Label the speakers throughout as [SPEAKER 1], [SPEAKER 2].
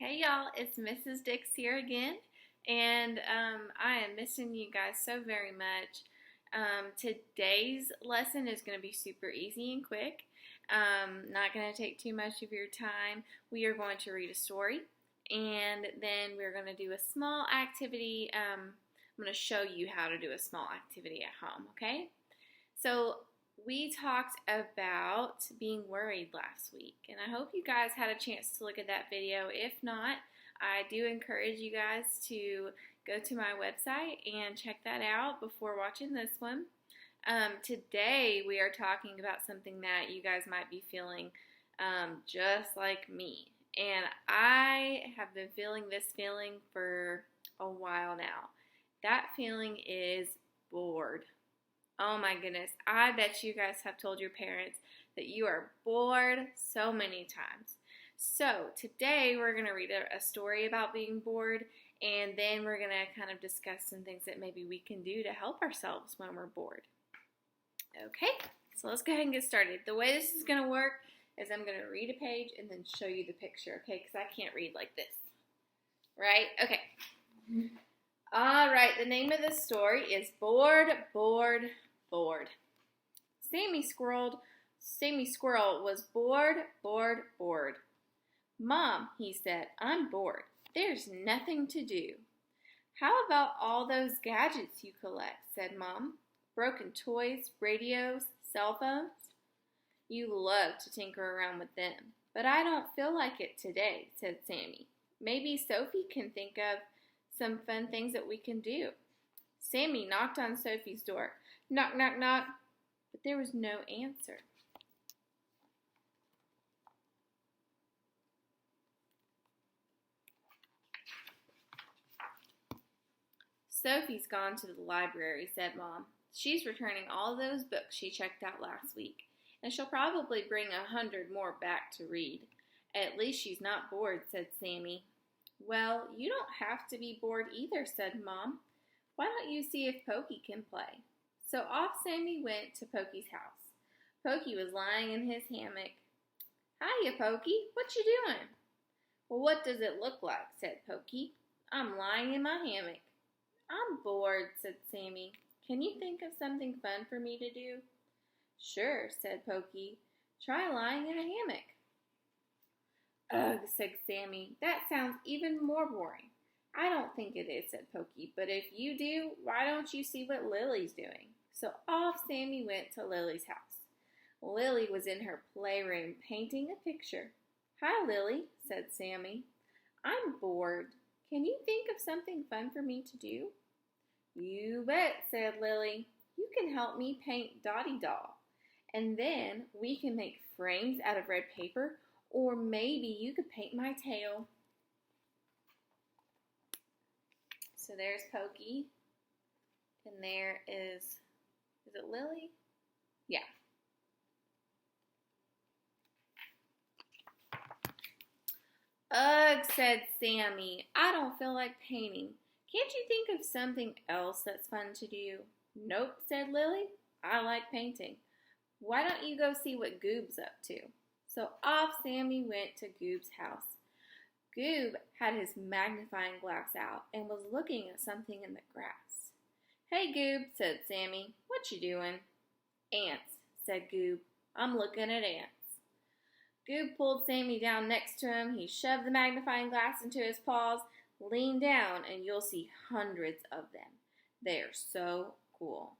[SPEAKER 1] Hey y'all, it's Mrs. Dix here again, and I am missing you guys so very much. Today's lesson is going to be super easy and quick, not going to take too much of your time. We are going to read a story, and then we're going to do a small activity. I'm going to show you how to do a small activity at home, okay? So we talked about being worried last week, and I hope you guys had a chance to look at that video. If not, I do encourage you guys to go to my website and check that out before watching this one. Today we are talking about something that you guys might be feeling just like me, and I have been feeling this feeling for a while now. That feeling is bored. Oh my goodness, I bet you guys have told your parents that you are bored so many times. So today we're going to read a story about being bored, and then we're going to kind of discuss some things that maybe we can do to help ourselves when we're bored. Okay, so let's go ahead and get started. The way this is going to work is I'm going to read a page and then show you the picture, okay, because I can't read like this, right? Okay. All right, the name of the story is Bored, Bored, Bored. Sammy Squirrel was bored, bored, bored. Mom, he said, I'm bored. There's nothing to do. How about all those gadgets you collect, said Mom. Broken toys, radios, cell phones? You love to tinker around with them, but I don't feel like it today, said Sammy. Maybe Sophie can think of some fun things that we can do. Sammy knocked on Sophie's door. Knock, knock, knock. But there was no answer. Sophie's gone to the library, said Mom. She's returning all those books she checked out last week, and she'll probably bring 100 more back to read. At least she's not bored, said Sammy. Well, you don't have to be bored either, said Mom. Why don't you see if Pokey can play? So off Sammy went to Pokey's house. Pokey was lying in his hammock. Hiya, Pokey. What you doing? Well, what does it look like, said Pokey. I'm lying in my hammock. I'm bored, said Sammy. Can you think of something fun for me to do? Sure, said Pokey. Try lying in a hammock. Ugh, said Sammy. That sounds even more boring. I don't think it is, said Pokey, but if you do, why don't you see what Lily's doing? So off Sammy went to Lily's house. Lily was in her playroom painting a picture. Hi, Lily, said Sammy. I'm bored. Can you think of something fun for me to do? You bet, said Lily. You can help me paint Dottie Doll, and then we can make frames out of red paper, or maybe you could paint my tail. So there's Pokey, and there is it Lily? Yeah. Ugh, said Sammy. I don't feel like painting. Can't you think of something else that's fun to do? Nope, said Lily. I like painting. Why don't you go see what Goob's up to? So off Sammy went to Goob's house. Goob had his magnifying glass out and was looking at something in the grass. Hey, Goob, said Sammy. What you doing? Ants, said Goob. I'm looking at ants. Goob pulled Sammy down next to him. He shoved the magnifying glass into his paws. Lean down and you'll see hundreds of them. They're so cool.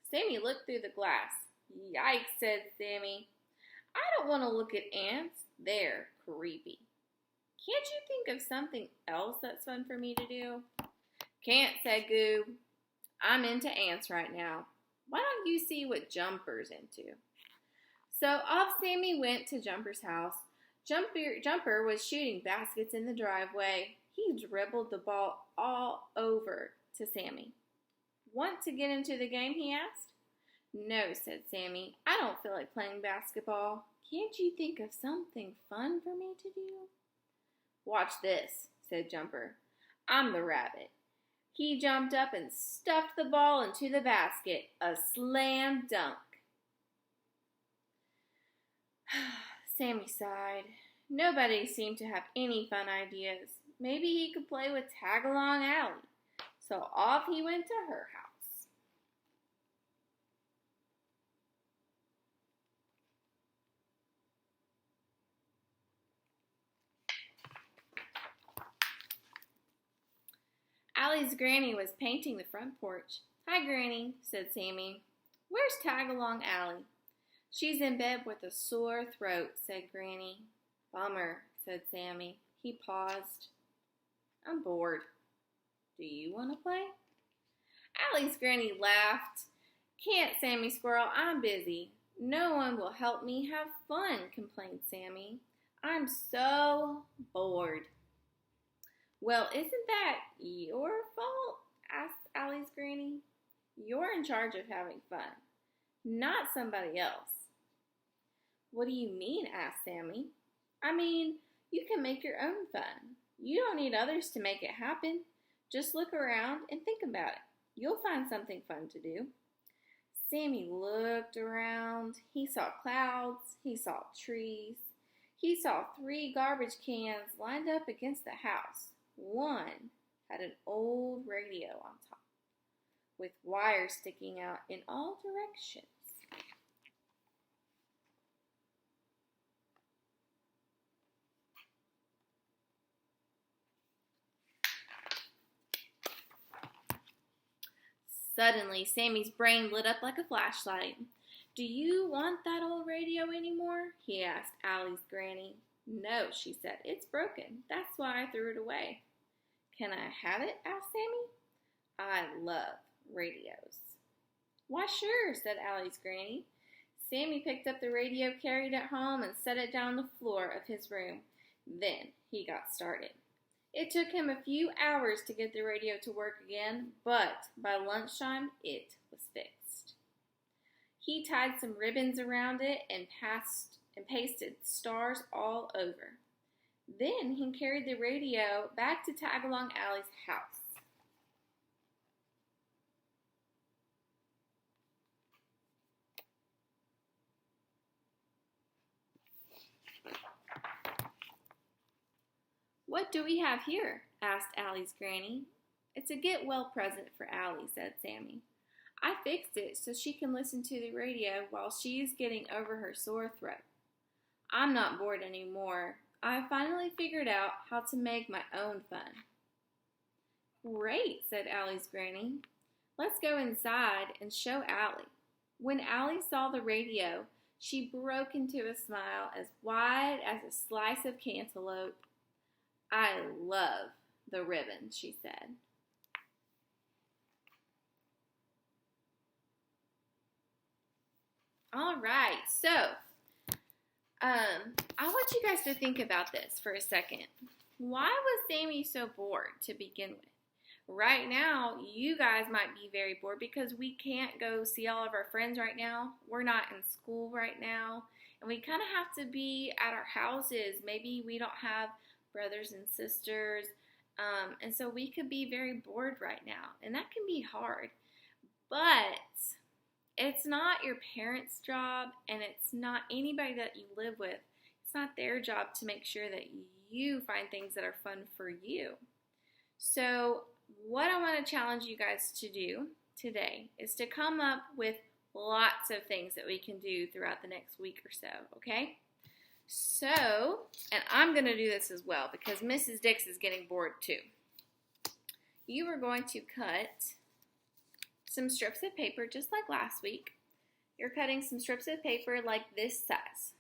[SPEAKER 1] Sammy looked through the glass. Yikes, said Sammy. I don't want to look at ants. They're creepy. Can't you think of something else that's fun for me to do? Can't, said Goob. I'm into ants right now. Why don't you see what Jumper's into? So off Sammy went to Jumper's house. Jumper was shooting baskets in the driveway. He dribbled the ball all over to Sammy. Want to get into the game, he asked. No, said Sammy. I don't feel like playing basketball. Can't you think of something fun for me to do? Watch this, said Jumper. I'm the rabbit. He jumped up and stuffed the ball into the basket. A slam dunk. Sammy sighed. Nobody seemed to have any fun ideas. Maybe he could play with Tagalong Allie. So off he went to her house. Allie's granny was painting the front porch. "Hi, Granny," said Sammy. "Where's Tagalong Allie?" "She's in bed with a sore throat," said Granny. "Bummer," said Sammy. He paused. "I'm bored. Do you want to play?" Allie's granny laughed. "Can't, Sammy Squirrel. I'm busy. No one will help me have fun," complained Sammy. "I'm so bored." "Well, isn't that your fault?" asked Allie's granny. "You're in charge of having fun, not somebody else." "What do you mean?" asked Sammy. "I mean, you can make your own fun. You don't need others to make it happen. Just look around and think about it. You'll find something fun to do." Sammy looked around. He saw clouds. He saw trees. He saw 3 garbage cans lined up against the house. One had an old radio on top, with wires sticking out in all directions. Suddenly, Sammy's brain lit up like a flashlight. "Do you want that old radio anymore?" he asked Allie's granny. "No," she said. "It's broken. That's why I threw it away." "Can I have it?" asked Sammy. "I love radios." "Why, sure," said Allie's granny. Sammy picked up the radio carried it home and set it down on the floor of his room. Then he got started. It took him a few hours to get the radio to work again, but by lunchtime it was fixed. He tied some ribbons around it and pasted stars all over. Then he carried the radio back to Tagalong Allie's house. "What do we have here?" asked Allie's granny. "It's a get well present for Allie," said Sammy. "I fixed it so she can listen to the radio while she's getting over her sore throat. I'm not bored anymore. I finally figured out how to make my own fun." "Great," said Allie's granny. "Let's go inside and show Allie." When Allie saw the radio, she broke into a smile as wide as a slice of cantaloupe. "I love the ribbon," she said. All right, so I want you guys to think about this for a second. Why was Sammy so bored to begin with? Right now, you guys might be very bored because we can't go see all of our friends right now. We're not in school right now, and we kind of have to be at our houses. Maybe we don't have brothers and sisters, and so we could be very bored right now, and that can be hard. But it's not your parents' job, and it's not anybody that you live with. It's not their job to make sure that you find things that are fun for you. So what I want to challenge you guys to do today is to come up with lots of things that we can do throughout the next week or so, okay? So, and I'm going to do this as well because Mrs. Dix is getting bored too. You are going to cut some strips of paper just like last week. You're cutting some strips of paper like this size.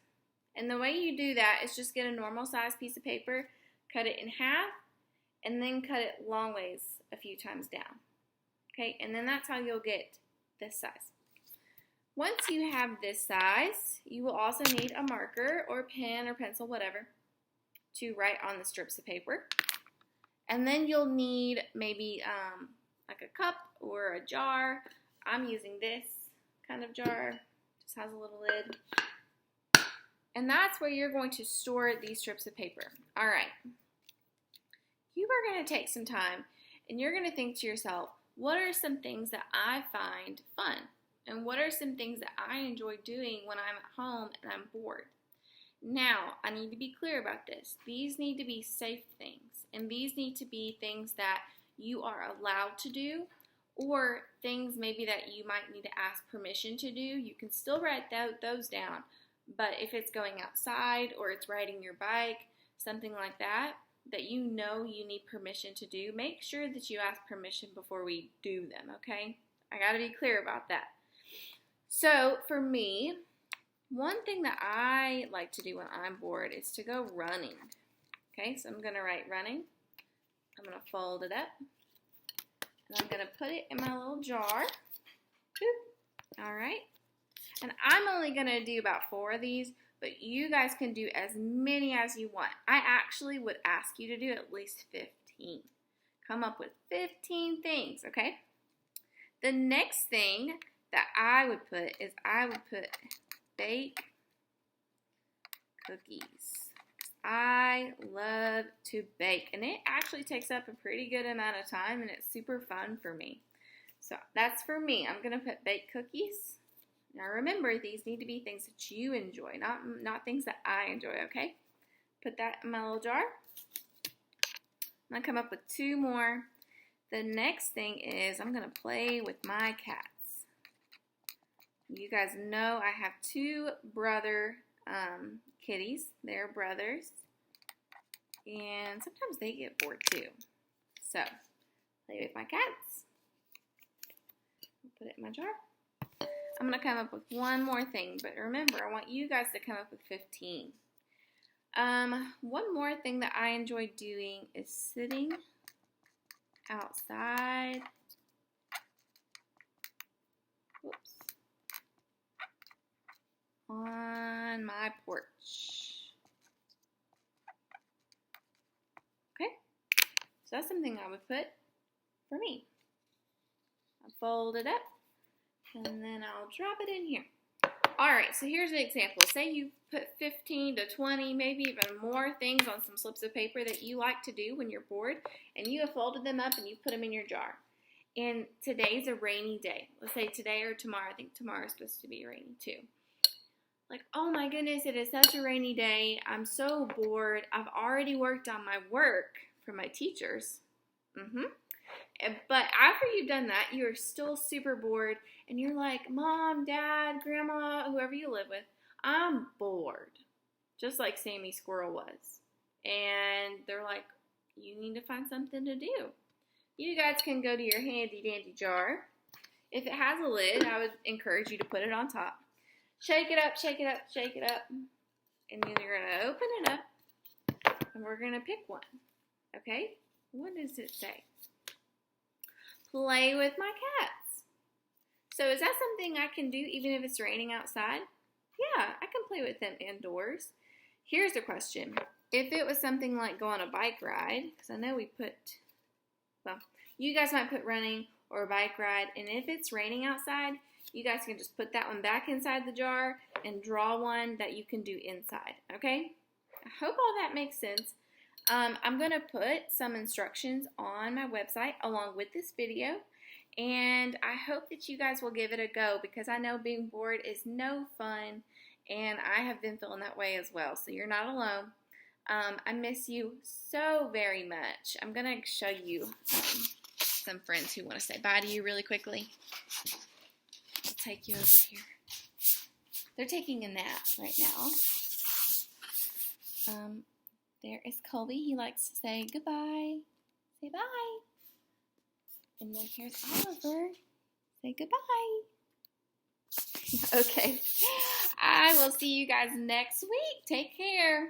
[SPEAKER 1] And the way you do that is just get a normal size piece of paper, cut it in half, and then cut it long ways a few times down. Okay, and then that's how you'll get this size. Once you have this size, you will also need a marker or pen or pencil, whatever, to write on the strips of paper. And then you'll need maybe like a cup or a jar. I'm using this kind of jar, just has a little lid. And that's where you're going to store these strips of paper. All right. You are going to take some time and you're going to think to yourself, what are some things that I find fun? And what are some things that I enjoy doing when I'm at home and I'm bored? Now, I need to be clear about this. These need to be safe things, and these need to be things that you are allowed to do, or things maybe that you might need to ask permission to do. You can still write those down, but if it's going outside or it's riding your bike, something like that, that you know you need permission to do, make sure that you ask permission before we do them, okay? I gotta be clear about that. So for me, one thing that I like to do when I'm bored is to go running. Okay, so I'm going to write running. I'm going to fold it up. And I'm going to put it in my little jar. Boop. All right. And I'm only going to do about 4 of these, but you guys can do as many as you want. I actually would ask you to do at least 15. Come up with 15 things, okay? The next thing that I would put is I would put bake cookies. I love to bake, and it actually takes up a pretty good amount of time, and it's super fun for me. So that's for me. I'm going to put baked cookies. Now remember, these need to be things that you enjoy, not things that I enjoy, okay? Put that in my little jar. I'm going to come up with 2 more. The next thing is I'm going to play with my cats. You guys know I have 2 brother kitties. They're brothers. And sometimes they get bored too. So, play with my cats. Put it in my jar. I'm going to come up with 1 more thing. But remember, I want you guys to come up with 15. One more thing that I enjoy doing is sitting outside. Whoops. On my porch. Okay, so that's something I would put for me. I'll fold it up and then I'll drop it in here. Alright, so here's an example. Say you put 15 to 20, maybe even more things on some slips of paper that you like to do when you're bored, and you have folded them up and you put them in your jar. And today's a rainy day. Let's say today or tomorrow. I think tomorrow is supposed to be rainy too. Like, oh my goodness, it is such a rainy day. I'm so bored. I've already worked on my work for my teachers. But after you've done that, you're still super bored. And you're like, Mom, Dad, Grandma, whoever you live with, I'm bored. Just like Sammy Squirrel was. And they're like, you need to find something to do. You guys can go to your handy dandy jar. If it has a lid, I would encourage you to put it on top. Shake it up, shake it up, shake it up. And then you're going to open it up. And we're going to pick one. Okay? What does it say? Play with my cats. So is that something I can do even if it's raining outside? Yeah, I can play with them indoors. Here's the question. If it was something like go on a bike ride, because I know we put, well, you guys might put running or a bike ride, and if it's raining outside, you guys can just put that one back inside the jar and draw one that you can do inside, okay? I hope all that makes sense. I'm going to put some instructions on my website along with this video, and I hope that you guys will give it a go because I know being bored is no fun, and I have been feeling that way as well, so you're not alone. I miss you so very much. I'm going to show you some friends who want to say bye to you really quickly. I'll take you over here. They're taking a nap right now. There is Colby. He likes to say goodbye. Say bye. And then here's Oliver. Say goodbye. Okay. I will see you guys next week. Take care.